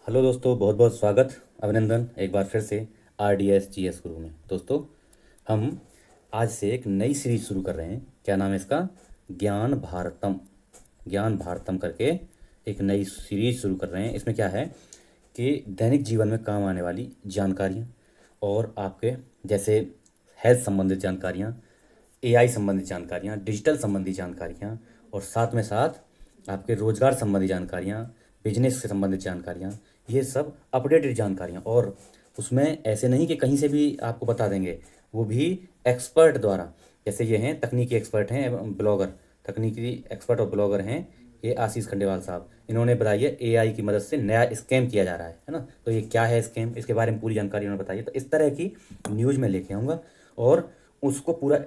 Hello दोस्तों, बहुत बहुत स्वागत, अभिनंदन एक बार फिर से RDS GS गुरु में। दोस्तों, हम आज से एक नई सीरीज शुरू कर रहे हैं। क्या नाम है इसका? ज्ञान भारतम। ज्ञान भारतम करके एक नई सीरीज शुरू कर रहे हैं। इसमें क्या है कि दैनिक जीवन में काम आने वाली जानकारियाँ और आपके जैसे हेल्थ संबंधित जानकारियाँ, AI संबंधित जानकारियाँ, डिजिटल संबंधी जानकारियाँ और साथ में साथ आपके रोजगार संबंधी जानकारियाँ, बिजनेस से संबंधित जानकारियाँ, ये सब अपडेटेड जानकारियाँ। और उसमें ऐसे नहीं कि कहीं से भी आपको बता देंगे, वो भी एक्सपर्ट द्वारा। जैसे ये हैं तकनीकी एक्सपर्ट हैं एवं ब्लॉगर, तकनीकी एक्सपर्ट और ब्लॉगर हैं ये आशीष खंडेवाल साहब। इन्होंने बताई है AI की मदद से नया स्कैम किया जा रहा है ना। तो ये क्या है स्कैम, इसके बारे में पूरी जानकारी उन्होंने बताई है। तो इस तरह की न्यूज़ में लेके आऊँगा और उसको पूरा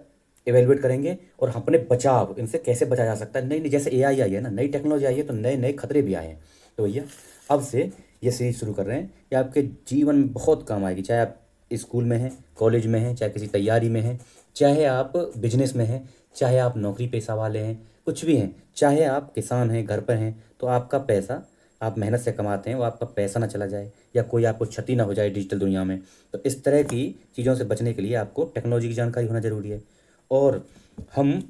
एवेलुएट करेंगे और अपने बचाव, इनसे कैसे बचा जा सकता है। नई नई जैसे AI आई है ना, नई टेक्नोलॉजी आई है, तो नए नए खतरे भी आए हैं। तो भैया अब से ये सीरीज शुरू कर रहे हैं। ये आपके जीवन में बहुत काम आएगी, चाहे आप स्कूल में हैं, कॉलेज में हैं, चाहे किसी तैयारी में हैं, चाहे आप बिजनेस में हैं, चाहे आप नौकरी पेशा वाले हैं, कुछ भी हैं, चाहे आप किसान हैं, घर पर हैं। तो आपका पैसा, आप मेहनत से कमाते हैं, वो आपका पैसा ना चला जाए या कोई आपको क्षति ना हो जाए डिजिटल दुनिया में। तो इस तरह की चीज़ों से बचने के लिए आपको टेक्नोलॉजी की जानकारी होना ज़रूरी है। और हम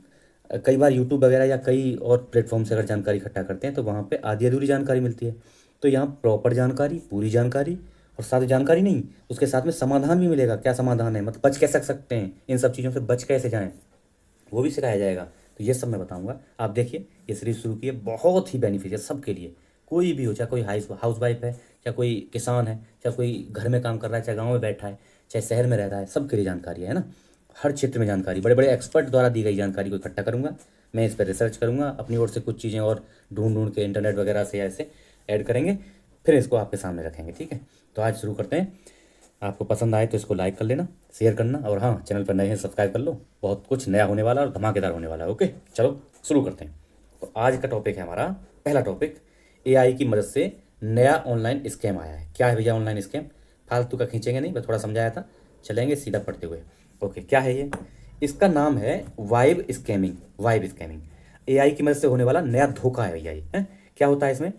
कई बार यूट्यूब वगैरह या कई और प्लेटफॉर्म से अगर जानकारी इकट्ठा करते हैं तो वहाँ पे आधी अधूरी जानकारी मिलती है। तो यहाँ प्रॉपर जानकारी, पूरी जानकारी, और साथ जानकारी नहीं, उसके साथ में समाधान भी मिलेगा। क्या समाधान है, मतलब बच कैसे सकते हैं, इन सब चीज़ों से बच कैसे जाएं, वो भी सिखाया जाएगा। तो ये सब मैं बताऊंगा। आप देखिए, ये सीरीज शुरू की है, बहुत ही बेनिफिशियल सबके लिए। कोई भी हो, चाहे कोई हाउस वाइफ है, चाहे कोई किसान है, चाहे कोई घर में काम कर रहा है, चाहे गाँव में बैठा है, चाहे शहर में रहता है, सबके लिए जानकारी है ना। हर क्षेत्र में जानकारी, बड़े बड़े एक्सपर्ट द्वारा दी गई जानकारी को इकट्ठा करूंगा। मैं इस पर रिसर्च करूंगा, अपनी ओर से कुछ चीज़ें और ढूंढ ढूंढ के इंटरनेट वगैरह से ऐसे ऐड करेंगे, फिर इसको आपके सामने रखेंगे। ठीक है, तो आज शुरू करते हैं। आपको पसंद आए तो इसको लाइक कर लेना, शेयर करना, और हाँ, चैनल पर नए हैं सब्सक्राइब कर लो। बहुत कुछ नया होने वाला है और धमाकेदार होने वाला है। ओके, चलो शुरू करते हैं। तो आज का टॉपिक है हमारा, पहला टॉपिक, AI की मदद से नया ऑनलाइन स्कैम आया है। क्या है भैया ऑनलाइन स्कैम? फालतू का खींचेंगे नहीं, मैं थोड़ा समझाया था, चलेंगे सीधा पढ़ते हुए। ओके, क्या है ये? इसका नाम है vibe scamming. Vibe scamming AI की मदद से होने वाला नया धोखा है भैया ये है। क्या होता है इसमें?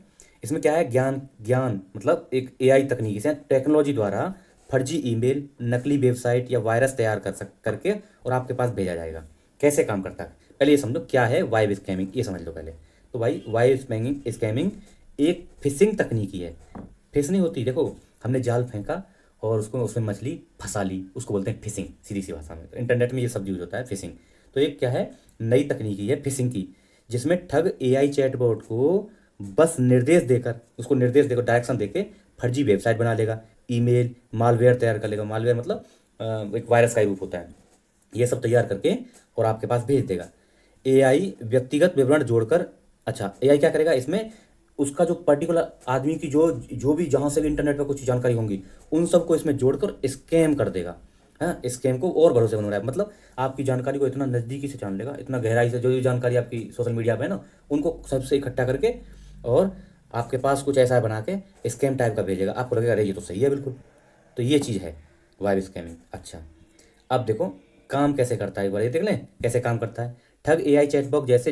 इसमें क्या है, ज्ञान ज्ञान मतलब एक AI तकनीकी से, टेक्नोलॉजी द्वारा फर्जी ईमेल, नकली वेबसाइट या वायरस तैयार करके और आपके पास भेजा जाएगा। कैसे काम करता है, पहले ये समझो क्या है वाइब स्कैमिंग, ये समझ लो पहले। तो भाई वाइब स्कैमिंग स्कैमिंग एक फिशिंग तकनीकी है। फिश नहीं होती, देखो हमने जाल फेंका और उसको उसमें मछली फंसा ली, उसको बोलते हैं फिशिंग, सीधी सी भाषा में। तो इंटरनेट में ये शब्द यूज होता है, फिशिंग। तो एक क्या है, नई तकनीकी है फिशिंग की, जिसमें ठग AI चैटबॉट को बस निर्देश देकर, उसको निर्देश देकर, डायरेक्शन देके फर्जी वेबसाइट बना लेगा, ईमेल, मालवेयर तैयार कर लेगा। मालवेयर मतलब एक वायरस का ही रूप होता है। ये सब तैयार करके और आपके पास भेज देगा। AI व्यक्तिगत विवरण जोड़कर, अच्छा AI क्या करेगा इसमें, उसका जो पर्टिकुलर आदमी की जो जो भी जहाँ से भी इंटरनेट पर कुछ जानकारी होंगी, उन सबको इसमें जोड़कर स्कैम कर देगा। हाँ, स्कैम को और भरोसेमंद बनाएगा, मतलब आपकी जानकारी को इतना नज़दीकी से जान लेगा, इतना गहराई से, जो भी जानकारी आपकी सोशल मीडिया पे है ना, उनको सबसे इकट्ठा करके और आपके पास कुछ ऐसा बना के स्कैम टाइप का भेजेगा। आपको लगेगा अरे ये तो सही है बिल्कुल। तो ये चीज़ है वाइब स्कैमिंग। अच्छा, अब देखो काम कैसे करता है, एक बार ये देख लें कैसे काम करता है। ठग AI चैटबॉक्स जैसे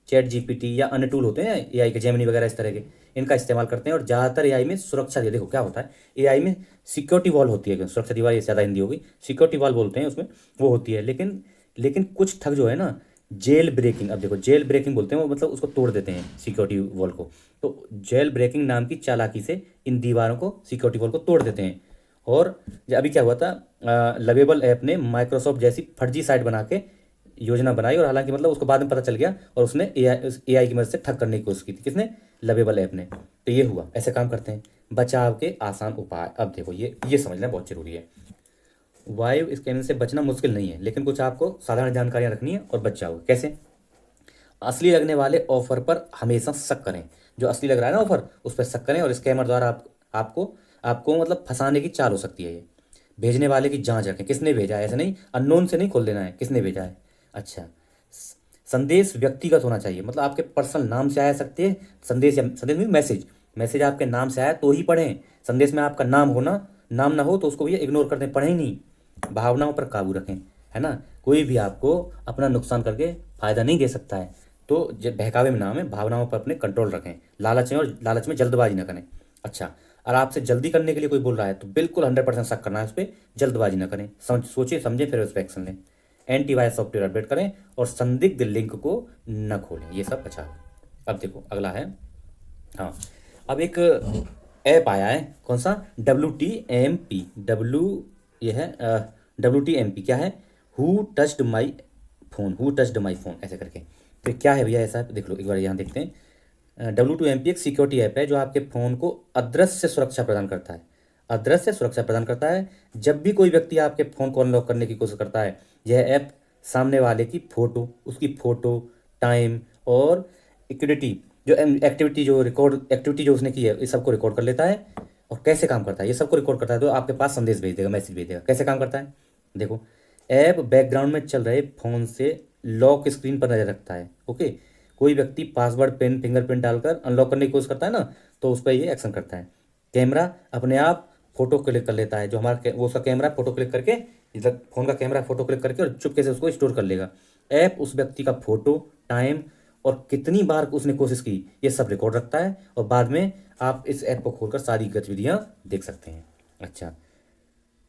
चैट GPT या अन्य टूल होते हैं AI के, जेमिनी वगैरह इस तरह के, इनका इस्तेमाल करते हैं। और ज़्यादातर AI में सुरक्षा, ये देखो क्या होता है, AI में सिक्योरिटी वॉल होती है, सुरक्षा दीवार ये ज़्यादा हिंदी होगी, सिक्योरिटी वॉल बोलते हैं उसमें, वो होती है। लेकिन लेकिन कुछ ठग जो है ना, जेल ब्रेकिंग, अब देखो जेल ब्रेकिंग बोलते हैं, वो मतलब उसको तोड़ देते हैं सिक्योरिटी वॉल को। तो जेल ब्रेकिंग नाम की चालाकी से इन दीवारों को, सिक्योरिटी वॉल को तोड़ देते हैं। और अभी क्या हुआ था, लवेबल ऐप ने माइक्रोसॉफ्ट जैसी फर्जी साइट बना के योजना बनाई, और हालांकि मतलब उसको बाद में पता चल गया, और उसने AI की मदद से ठग करने की कोशिश की थी। किसने? लवेबल ऐप ने। तो ये हुआ, ऐसे काम करते हैं। बचाव के आसान उपाय, अब देखो ये समझना बहुत जरूरी है। वाइव स्कैमिंग से बचना मुश्किल नहीं है, लेकिन कुछ आपको साधारण जानकारियां रखनी है और बच जाओगे। कैसे? असली लगने वाले ऑफर पर हमेशा शक करें। जो असली लग रहा है ना ऑफर, उस पर शक करें। और स्कैमर द्वारा आपको आपको मतलब फंसाने की चाल हो सकती है ये। भेजने वाले की जांच रखें, किसने भेजा है, ऐसे नहीं अननोन से नहीं खोल देना है, किसने भेजा है। अच्छा, संदेश व्यक्तिगत होना चाहिए, मतलब आपके पर्सनल नाम से आया सकते हैं संदेश, या संदेश में मैसेज, मैसेज आपके नाम से आया तो ही पढ़ें। संदेश में आपका नाम होना, नाम ना हो तो उसको भी इग्नोर कर दें, पढ़ें ही नहीं। भावनाओं पर काबू रखें, है ना। कोई भी आपको अपना नुकसान करके फायदा नहीं दे सकता है। तो बहकावे में नाम है, भावनाओं पर अपने कंट्रोल रखें। लालच में, और लालच में जल्दबाजी ना करें। अच्छा, और आपसे जल्दी करने के लिए कोई बोल रहा है तो बिल्कुल 100% शक करना है उस पर, जल्दबाजी ना करें, सोचिए समझें फिर उस पर एक्शन लें। एंटीवायरस सॉफ्टवेयर अपडेट करें और संदिग्ध लिंक को न खोलें, ये सब बचाव। अब देखो अगला है, हाँ, अब एक ऐप आया है, कौन सा, WTMP, ये है WTMP क्या है, हु टच्ड माई फोन ऐसे करके। तो क्या है भैया ऐसा, देख लो एक बार यहाँ देखते हैं। WTMP एक सिक्योरिटी ऐप है जो आपके फ़ोन को अदृश्य सुरक्षा प्रदान करता है। अदृश्य सुरक्षा प्रदान करता है। जब भी कोई व्यक्ति आपके फ़ोन को अनलॉक करने की कोशिश करता है, यह ऐप सामने वाले की फ़ोटो, उसकी फ़ोटो, टाइम और इक्विटी जो एक्टिविटी जो रिकॉर्ड एक्टिविटी जो उसने की है, इस सबको रिकॉर्ड कर लेता है। और कैसे काम करता है, ये सबको रिकॉर्ड करता है तो आपके पास संदेश भेज देगा, मैसेज भेज देगा। कैसे काम करता है, देखो, ऐप बैकग्राउंड में चल रहे फ़ोन से लॉक स्क्रीन पर नज़र रखता है। ओके, कोई व्यक्ति पासवर्ड, पिन, फिंगरप्रिंट डालकर अनलॉक करने की कोशिश करता है ना, तो उस पर ये एक्शन करता है। कैमरा अपने आप फोटो क्लिक कर लेता है, जो हमारा वो उसका कैमरा फोटो क्लिक करके, इधर फ़ोन का कैमरा फोटो क्लिक करके और चुपके से उसको स्टोर कर लेगा। ऐप उस व्यक्ति का फोटो, टाइम और कितनी बार उसने कोशिश की, ये सब रिकॉर्ड रखता है और बाद में आप इस ऐप को खोलकर सारी गतिविधियां देख सकते हैं। अच्छा,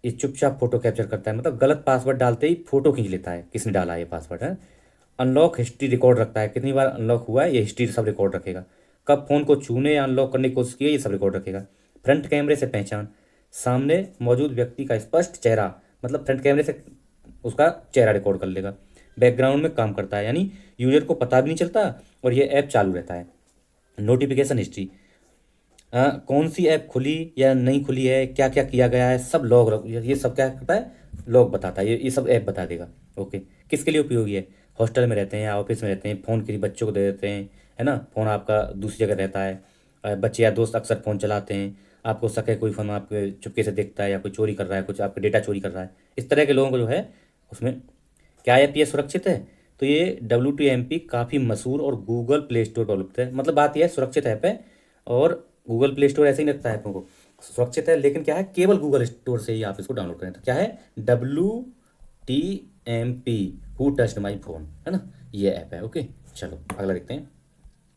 ये चुपचाप फोटो कैप्चर करता है, मतलब गलत पासवर्ड डालते ही फोटो खींच लेता है किसने डाला है ये पासवर्ड है। अनलॉक हिस्ट्री रिकॉर्ड रखता है, कितनी बार अनलॉक हुआ है ये हिस्ट्री सब रिकॉर्ड रखेगा। कब फ़ोन को छूने या अनलॉक करने की कोशिश की है ये सब रिकॉर्ड रखेगा। फ्रंट कैमरे से पहचान, सामने मौजूद व्यक्ति का स्पष्ट चेहरा, मतलब फ्रंट कैमरे से उसका चेहरा रिकॉर्ड कर लेगा। बैकग्राउंड में काम करता है, यानी यूजर को पता भी नहीं चलता और ये ऐप चालू रहता है। नोटिफिकेशन हिस्ट्री, कौन सी ऐप खुली या नहीं खुली है, क्या क्या किया गया है, सब लॉग, ये सब क्या करता है, लॉग बताता है, ये सब ऐप बता देगा। ओके, किसके लिए उपयोगी है, हॉस्टल में रहते हैं या ऑफिस में रहते हैं, फ़ोन किसी बच्चों को दे देते हैं, है ना, फ़ोन आपका दूसरी जगह रहता है, बच्चे या दोस्त अक्सर फ़ोन चलाते हैं, आपको शक है कोई फ़ोन आपके चुपके से देखता है या कोई चोरी कर रहा है, कुछ आपका डेटा चोरी कर रहा है, इस तरह के लोगों को जो है उसमें, क्या ऐप ये सुरक्षित है, तो ये WTMP काफ़ी मशहूर और गूगल प्ले स्टोर पर उपलब्ध है। मतलब बात यह है, सुरक्षित ऐप है और गूगल प्ले स्टोर ऐसे ही लगता है ऐपों को सुरक्षित है, लेकिन क्या है, केवल गूगल स्टोर से ही आप इसको डाउनलोड करें। तो क्या है, WTMP, who touched my phone, है ना, ये ऐप है। ओके, चलो अगला देखते हैं।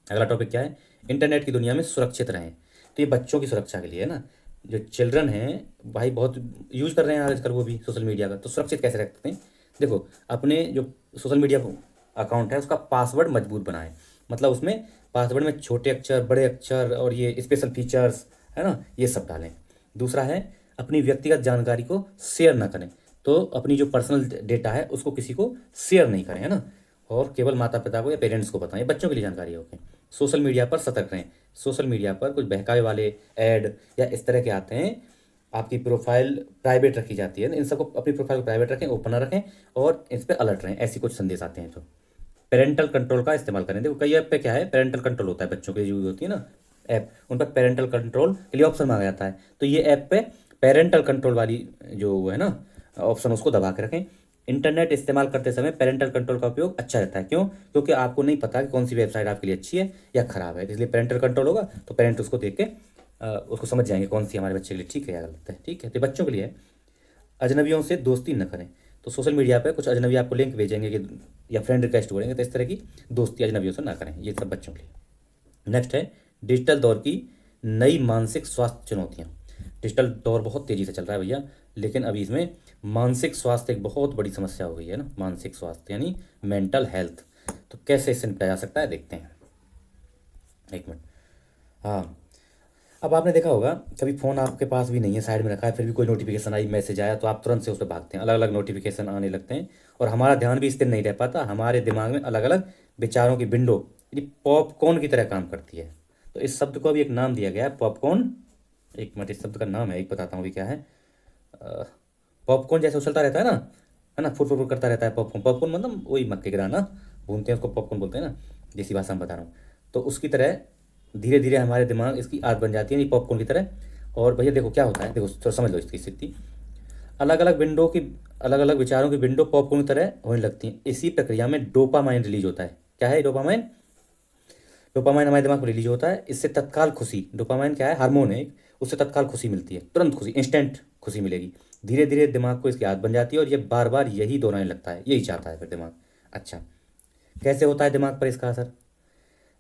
अगला टॉपिक क्या है, इंटरनेट की दुनिया में सुरक्षित रहें। तो ये बच्चों की सुरक्षा के लिए है ना, जो चिल्ड्रन हैं भाई बहुत यूज़ कर रहे हैं आजकल वो भी सोशल मीडिया का, तो सुरक्षित कैसे रख सकते हैं, देखो, अपने जो सोशल मीडिया अकाउंट है उसका पासवर्ड मजबूत बनाएं। मतलब उसमें पासवर्ड में छोटे अक्षर, बड़े अक्षर और ये स्पेशल फीचर्स, है ना, ये सब डालें। दूसरा है, अपनी व्यक्तिगत जानकारी को शेयर ना करें, तो अपनी जो पर्सनल डेटा है उसको किसी को शेयर नहीं करें, है ना, और केवल माता पिता को या पेरेंट्स को बताएं, बच्चों के लिए जानकारी है। ओके, सोशल मीडिया पर सतर्क रहें। सोशल मीडिया पर कुछ बहकावे वाले ऐड या इस तरह के आते हैं, आपकी प्रोफाइल प्राइवेट रखी जाती है, इन सबको अपनी प्रोफाइल को प्राइवेट रखें, ओपन ना रखें और इस पर अलर्ट रहें, ऐसी कुछ संदेश आते हैं तो। पेरेंटल कंट्रोल का इस्तेमाल करें, देखो कई ऐप पे क्या है, पेरेंटल कंट्रोल होता है, बच्चों के यूज़ होती है ना ऐप, उन पर पेरेंटल कंट्रोल के लिए ऑप्शन मांगा जाता है, तो ये ऐप पे पेरेंटल कंट्रोल वाली जो वो है ना ऑप्शन, उसको दबा के रखें। इंटरनेट इस्तेमाल करते समय पेरेंटल कंट्रोल का उपयोग अच्छा रहता है, क्यों, क्योंकि आपको नहीं पता कि कौन सी वेबसाइट आपके लिए अच्छी है या ख़राब है, इसलिए पेरेंटल कंट्रोल होगा तो पेरेंट उसको देख के उसको समझ जाएंगे कौन सी हमारे बच्चे के लिए ठीक है या गलत है। ठीक है, तो बच्चों के लिए है। अजनबियों से दोस्ती न करें, तो सोशल मीडिया पे कुछ अजनबी आपको लिंक भेजेंगे कि या फ्रेंड रिक्वेस्ट करेंगे, तो इस तरह की दोस्ती अजनबियों से ना करें, ये सब बच्चों के लिए। नेक्स्ट है, डिजिटल दौर की नई मानसिक स्वास्थ्य चुनौतियाँ। डिजिटल दौर बहुत तेज़ी से चल रहा है भैया, लेकिन अभी इसमें मानसिक स्वास्थ्य एक बहुत बड़ी समस्या हो गई है ना, मानसिक स्वास्थ्य यानी मेंटल हेल्थ। तो कैसे इससे निपटा जा सकता है, देखते हैं, एक मिनट। हाँ, अब आपने देखा होगा कभी फ़ोन आपके पास भी नहीं है, साइड में रखा है, फिर भी कोई नोटिफिकेशन आई, मैसेज आया, तो आप तुरंत से उस पर भागते हैं, अलग अलग नोटिफिकेशन आने लगते हैं और हमारा ध्यान भी स्थिर नहीं रह पाता, हमारे दिमाग में अलग अलग विचारों की विंडो यदि पॉपकॉर्न की तरह काम करती है। तो इस शब्द को अभी एक नाम दिया गया है, पॉपकॉर्न। एक मिनट, इस शब्द का नाम है, एक बताता हूँ अभी क्या है। पॉपकॉर्न जैसे उछलता रहता है ना, फुट फुट फुट करता रहता है पॉपकॉर्न, पॉपकॉर्न मतलब वही मक्के की दाना भूनते हैं उसको पॉपकॉर्न बोलते हैं ना, देसी भाषा में बता रहा हूँ। तो उसकी तरह धीरे धीरे हमारे दिमाग इसकी आदत बन जाती है नहीं पॉपकॉर्न की तरह। और भैया देखो क्या होता है, देखो थोड़ा समझ लो इसकी स्थिति, अलग अलग विंडो की, अलग अलग विचारों की विंडो पॉपकॉर्न की तरह होने लगती है। इसी प्रक्रिया में डोपामाइन रिलीज होता है। क्या है डोपामाइन, डोपामाइन हमारे दिमाग में रिलीज होता है, इससे तत्काल खुशी, डोपामाइन क्या है, हार्मोन है, उससे तत्काल खुशी मिलती है, तुरंत खुशी, इंस्टेंट खुशी मिलेगी। धीरे धीरे दिमाग को इसकी आदत बन जाती है और ये बार बार यही दोहराने लगता है, यही चाहता है फिर दिमाग। अच्छा, कैसे होता है दिमाग पर इसका असर,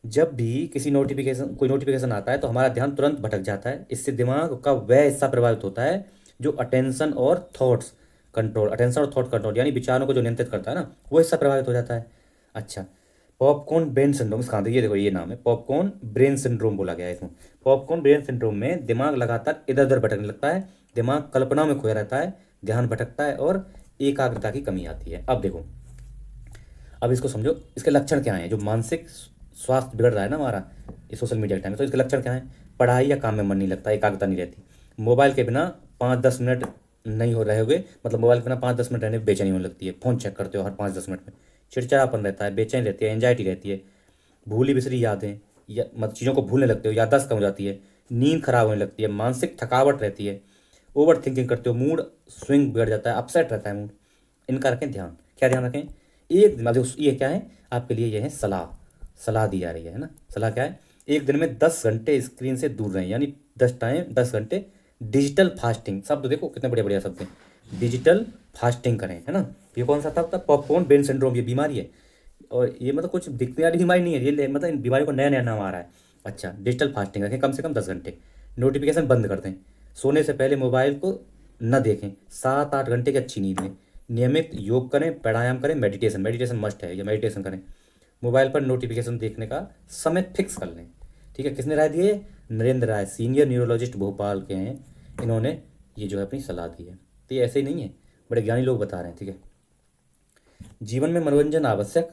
जब भी कोई नोटिफिकेशन आता है तो हमारा ध्यान तुरंत भटक जाता है। इससे दिमाग का वह हिस्सा प्रभावित होता है जो अटेंशन और थॉट कंट्रोल यानी विचारों को जो नियंत्रित करता है ना, वो हिस्सा प्रभावित हो जाता है। अच्छा, पॉपकॉर्न ब्रेन सिंड्रोम, इसका ये देखो ये नाम है, पॉपकॉर्न ब्रेन सिंड्रोम बोला गया है इसमें। पॉपकॉर्न ब्रेन सिंड्रोम में दिमाग लगातार इधर उधर भटकने लगता है, दिमाग कल्पना में खोया रहता है, ध्यान भटकता है और एकाग्रता की कमी आती है। अब देखो, अब इसको समझो, इसके लक्षण क्या हैं। जो मानसिक स्वास्थ्य बिगड़ रहा है ना हमारा इस सोशल मीडिया के टाइम में, तो इसके लक्षण क्या हैं? पढ़ाई या काम में मन नहीं लगता, एकाग्रता नहीं रहती, मोबाइल के बिना 5-10 मिनट नहीं हो रहे होगे, मतलब मोबाइल के बिना 5-10 मिनट रहने में बेचैनी होने लगती है, फ़ोन चेक करते हो हर 5-10 मिनट में, चिड़चिड़ापन रहता है, बेचैन रहती है, एंजाइटी रहती है, भूली बिसरी यादें या मतलब चीज़ों को भूलने लगते हो, याददाश्त कम हो जाती है, नींद खराब होने लगती है, मानसिक थकावट रहती है, ओवर थिंकिंग करते हो, मूड स्विंग बिगड़ जाता है, अपसेट रहता है मूड। इनका रखें ध्यान। क्या ध्यान रखें? एक मतलब ये क्या है आपके लिए? ये है सलाह, सलाह दी जा रही है ना। सलाह क्या है? एक दिन में 10 घंटे स्क्रीन से दूर रहें, यानी 10 घंटे डिजिटल फास्टिंग। शब्द देखो कितने बढ़िया बढ़िया शब्द हैं, डिजिटल फास्टिंग करें, है ना। ये कौन सा था? पॉपकॉर्न ब्रेन सिंड्रोम, ये बीमारी है, और ये मतलब कुछ दिखने वाली बीमारी नहीं है, ये मतलब इन बीमारी को नया नया नाम आ रहा है। अच्छा, डिजिटल फास्टिंग रखें कम से कम 10 घंटे, नोटिफिकेशन बंद कर दें, सोने से पहले मोबाइल को न देखें, 7-8 घंटे की अच्छी नींद लें, नियमित योग करें, प्राणायाम करें, मेडिटेशन मस्ट है, या मेडिटेशन करें, मोबाइल पर नोटिफिकेशन देखने का समय फिक्स कर लें। ठीक है, किसने राय दी है? नरेंद्र राय, सीनियर न्यूरोलॉजिस्ट भोपाल के हैं, इन्होंने ये जो है अपनी सलाह दी है। तो ये ऐसे ही नहीं है, बड़े ज्ञानी लोग बता रहे हैं। ठीक है, जीवन में मनोरंजन आवश्यक,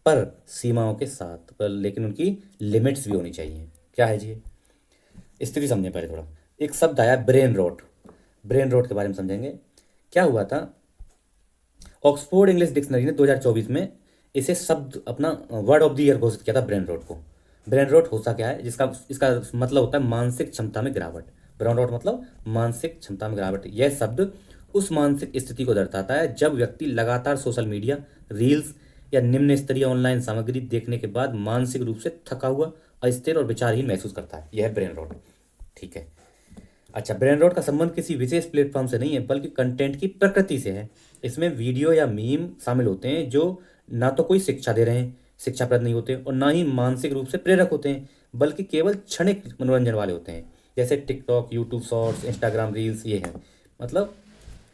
पर सीमाओं के साथ, पर लेकिन उनकी लिमिट्स भी होनी चाहिए। क्या है जी? स्थिति समझें पहले थोड़ा। एक शब्द आया ब्रेन रॉट, ब्रेन रॉट के बारे में समझेंगे। क्या हुआ था? ऑक्सफोर्ड इंग्लिश डिक्शनरी ने 2024 में इसे शब्द अपना वर्ड ऑफ द ईयर घोषित किया था, ब्रेन रॉट को। ब्रेन रॉट होता क्या है? जिसका इसका मतलब होता है मानसिक क्षमता में गिरावट। ब्रेन रॉट मतलब मानसिक क्षमता में गिरावट। यह शब्द उस मानसिक स्थिति को दर्शाता है जब व्यक्ति लगातार सोशल मीडिया, रील्स या निम्न स्तरीय ऑनलाइन सामग्री देखने के बाद मानसिक रूप से थका हुआ, अस्थिर और विचारहीन महसूस करता है। यह है ब्रेन रॉट। ठीक है। अच्छा, ब्रेन रॉट का संबंध किसी विशेष प्लेटफॉर्म से नहीं है, बल्कि कंटेंट की प्रकृति से है। इसमें वीडियो या मीम शामिल होते हैं जो ना तो कोई शिक्षा दे रहे हैं, शिक्षाप्रद नहीं होते, और ना ही मानसिक रूप से प्रेरक होते हैं, बल्कि केवल क्षणिक मनोरंजन वाले होते हैं, जैसे TikTok, YouTube shorts, Instagram reels. ये हैं मतलब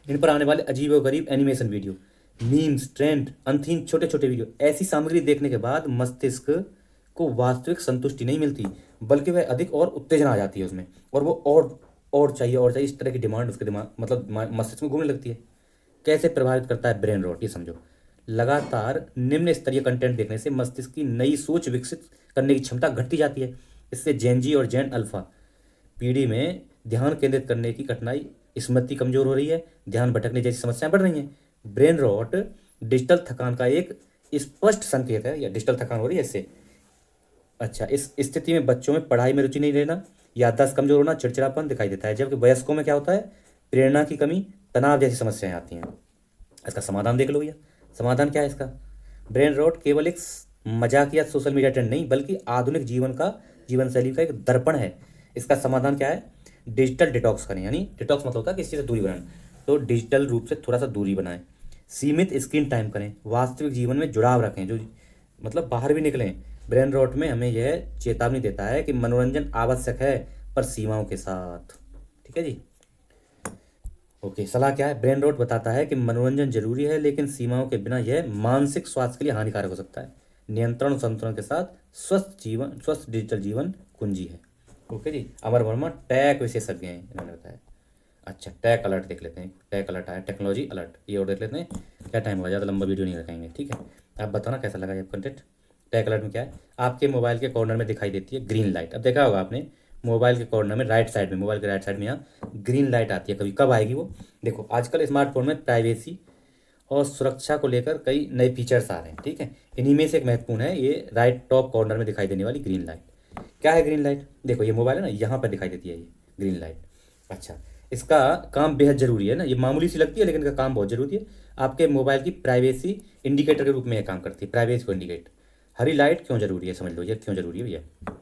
इन पर आने वाले अजीब और गरीब एनिमेशन वीडियो, मीम्स, ट्रेंड, अनथीन छोटे छोटे वीडियो। ऐसी सामग्री देखने के बाद मस्तिष्क को वास्तविक संतुष्टि नहीं मिलती, बल्कि वह अधिक और उत्तेजना आ जाती है उसमें, और वो और चाहिए और चाहिए, इस तरह की डिमांड उसके दिमाग मतलब मस्तिष्क में घूमने लगती है। कैसे प्रभावित करता है ब्रेन रॉट, ये समझो। लगातार निम्न स्तरीय कंटेंट देखने से मस्तिष्क की नई सोच विकसित करने की क्षमता घटती जाती है। इससे जेनजी और जेन अल्फा पीढ़ी में ध्यान केंद्रित करने की कठिनाई, स्मृति कमजोर हो रही है, ध्यान भटकने जैसी समस्याएं बढ़ रही हैं। ब्रेन रॉट डिजिटल थकान का एक स्पष्ट संकेत है, या डिजिटल थकान हो रही है इससे। अच्छा, इस स्थिति में बच्चों में पढ़ाई में रुचि नहीं रहना, याददाश्त कमजोर होना, चिड़चिड़ापन दिखाई देता है, जबकि वयस्कों में क्या होता है? प्रेरणा की कमी, तनाव जैसी समस्याएं आती हैं। इसका समाधान देख लो भैया। समाधान क्या है इसका? ब्रेन रॉट केवल एक मजाकिया सोशल मीडिया ट्रेंड नहीं, बल्कि आधुनिक जीवन शैली का एक दर्पण है। इसका समाधान क्या है? डिजिटल डिटॉक्स करें, यानी डिटॉक्स मतलब होता है किसी से दूरी बनाना, तो डिजिटल रूप से थोड़ा सा दूरी बनाएं, सीमित स्क्रीन टाइम करें, वास्तविक जीवन में जुड़ाव रखें, जो मतलब बाहर भी निकलें। ब्रेन रॉट में हमें यह चेतावनी देता है कि मनोरंजन आवश्यक है, पर सीमाओं के साथ। ठीक है जी। ओके, सलाह क्या है? ब्रेन रॉट बताता है कि मनोरंजन जरूरी है, लेकिन सीमाओं के बिना यह मानसिक स्वास्थ्य के लिए हानिकारक हो सकता है। नियंत्रण और संतुलन के साथ स्वस्थ डिजिटल जीवन कुंजी है। ओके जी। अमर वर्मा टैक विशेषज्ञ हैं, इन्होंने बताया। अच्छा, टैक अलर्ट देख लेते हैं। टैक अलर्ट आया, टेक्नोलॉजी अलर्ट, ये और देख लेते हैं। क्या टाइम होगा, ज़्यादा लंबा वीडियो नहीं रखेंगे। ठीक है, आप बताना कैसा लगा ये कंटेंट। टैक अलर्ट में क्या है? आपके मोबाइल के कॉर्नर में दिखाई देती है ग्रीन लाइट। अब देखा होगा आपने, मोबाइल के कॉर्नर में राइट साइड में, मोबाइल के राइट साइड में यहाँ ग्रीन लाइट आती है। कभी कब आएगी वो? देखो, आजकल स्मार्टफोन में प्राइवेसी और सुरक्षा को लेकर कई नए फीचर्स आ रहे हैं। ठीक है, इन्हीं में से एक महत्वपूर्ण है ये राइट टॉप कॉर्नर में दिखाई देने वाली ग्रीन लाइट। क्या है ग्रीन लाइट? देखो, ये मोबाइल है ना, यहाँ पर दिखाई देती है ये ग्रीन लाइट। अच्छा, इसका काम बेहद ज़रूरी है ना, ये मामूली सी लगती है लेकिन इसका काम बहुत ज़रूरी है। आपके मोबाइल की प्राइवेसी इंडिकेटर के रूप में यह काम करती है, प्राइवेसी को इंडिकेट। हरी लाइट क्यों जरूरी है, समझ लो ये क्यों जरूरी है भैया।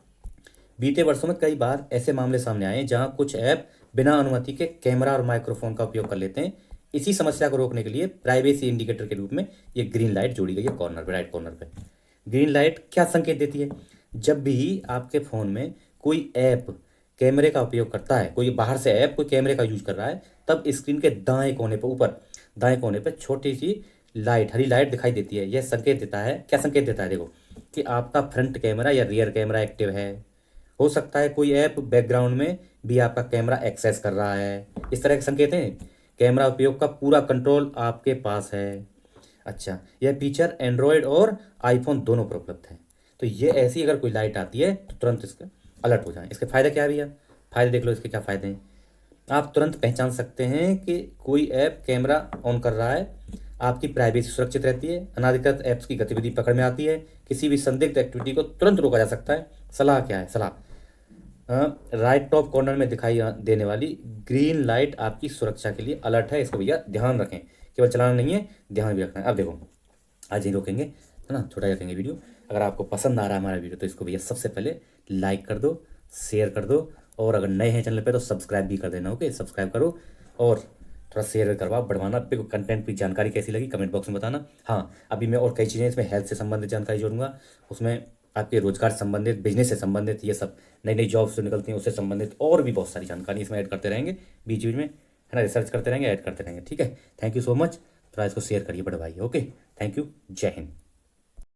बीते वर्षों में कई बार ऐसे मामले सामने आए हैं जहां कुछ ऐप बिना अनुमति के कैमरा और माइक्रोफोन का उपयोग कर लेते हैं। इसी समस्या को रोकने के लिए प्राइवेसी इंडिकेटर के रूप में ये ग्रीन लाइट जोड़ी गई है कॉर्नर पे, राइट कॉर्नर पे। ग्रीन लाइट क्या संकेत देती है? जब भी आपके फ़ोन में कोई ऐप कैमरे का उपयोग करता है, कोई बाहर से ऐप कोई कैमरे का यूज कर रहा है, तब स्क्रीन के दाएं कोने पर, ऊपर दाएं कोने पर छोटी सी लाइट, हरी लाइट दिखाई देती है। यह संकेत देता है, क्या संकेत देता है देखो, कि आपका फ्रंट कैमरा या रियर कैमरा एक्टिव है। हो सकता है कोई ऐप बैकग्राउंड में भी आपका कैमरा एक्सेस कर रहा है। इस तरह के संकेत हैं। कैमरा उपयोग का पूरा कंट्रोल आपके पास है। अच्छा, यह फीचर एंड्रॉयड और आईफोन दोनों पर उपलब्ध है। तो ये ऐसी अगर कोई लाइट आती है तो तुरंत इसका अलर्ट हो जाए। इसके फ़ायदे क्या है भैया, फ़ायदे देख लो इसके क्या फ़ायदे हैं। आप तुरंत पहचान सकते हैं कि कोई ऐप कैमरा ऑन कर रहा है। आपकी प्राइवेसी सुरक्षित रहती है। अनाधिकृत ऐप्स की गतिविधि पकड़ में आती है। किसी भी संदिग्ध एक्टिविटी को तुरंत रोका जा सकता है। सलाह क्या है, सलाह राइट टॉप कॉर्नर में दिखाई देने वाली ग्रीन लाइट आपकी सुरक्षा के लिए अलर्ट है। इसको भैया ध्यान रखें, केवल चलाना नहीं है, ध्यान भी रखना है। अब देखो, आज ही रोकेंगे, है ना, छोटा रखेंगे वीडियो। अगर आपको पसंद आ रहा है हमारा वीडियो तो इसको भैया सबसे पहले लाइक कर दो, शेयर कर दो, और अगर नए हैं चैनल पे तो सब्सक्राइब भी कर देना। ओके, सब्सक्राइब करो और थोड़ा शेयर करवाओ, बढ़वाना। आपको कंटेंट की जानकारी कैसी लगी कमेंट बॉक्स में बताना। हाँ, अभी मैं और कई चीज़ें इसमें हेल्थ से संबंधित जानकारी जोड़ूंगा, उसमें आपके रोजगार से संबंधित, बिजनेस से संबंधित, ये सब नई नई जॉब्स जो निकलती हैं उससे संबंधित और भी बहुत सारी जानकारी इसमें ऐड करते रहेंगे बीच बीच में, है ना, रिसर्च करते रहेंगे, ऐड करते रहेंगे। ठीक है, थैंक यू सो मच। थोड़ा इसको शेयर करिए बड़े भाई। ओके, थैंक यू, जय हिंद।